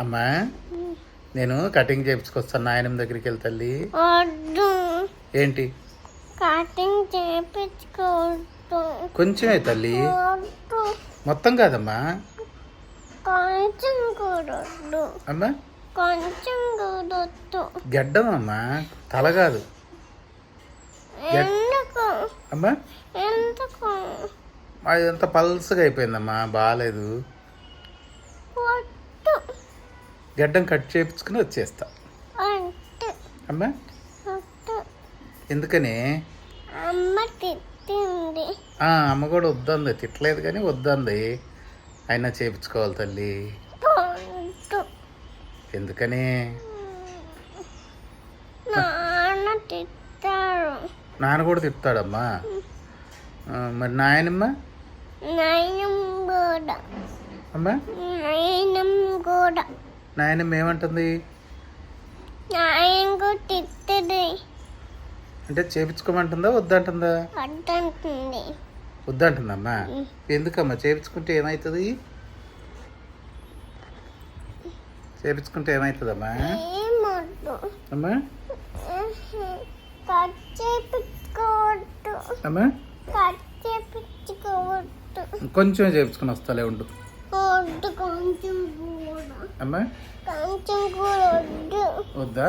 అమ్మా నేను కటింగ్ చేయించుకొస్తాను నాయనమ్మ దగ్గరికి వెళ్తా తల్లి. వద్దు, ఏంటి కటింగ్ చేయించుకోవద్దు. కొంచెమే తల్లి, వద్దు, మొత్తం కాదమ్మా. కొంచెం కూడా వద్దు. అమ్మా కొంచెం కూడా వద్దు. గడ్డం అమ్మా, తల కాదు. ఎందుకు? అమ్మా ఎందుకు? అదంతా పల్సగా అయిపోయిందమ్మా, బాగాలేదు. వద్దు, గడ్డం కట్ చేయించుకుని వచ్చేస్తా. వద్దు, అమ్మా వద్దు. ఎందుకని? అమ్మ తిట్టింది. అమ్మ కూడా వద్దంది, తిట్టలేదు కానీ వద్దంది. అయినా చేయించుకోవాలి తల్లి. వద్దు. ఎందుకని? నాన్న తిట్టారు. నాన్న కూడా తిడతాడమ్మా. మరి నాయనమ్మ? నాయనం కూడా. అమ్మా నాయనం కూడా. నాయనమ్మ ఏమంటుంది? నాయన కూడా తిట్టది. అంటే చేయించుకోమంటుందా వద్దంటుందా? వద్దంటుంది. వద్దంటుందమ్మా. ఎందుకమ్మా? చేయించుకుంటే ఏమవుతుంది? చేయించుకుంటే ఏమవుతుందమ్మా? ఏమొద్దు. అమ్మా కట్ చేయించుకోవద్దు. అమ్మా కట్ చేయించుకోవద్దు. కొంచెం చేయించుకుని వస్తాలే ఉండు. వద్దు, కొంచెం కూడా. అమ్మా కొంచెం కూడా వద్దు. వద్దా?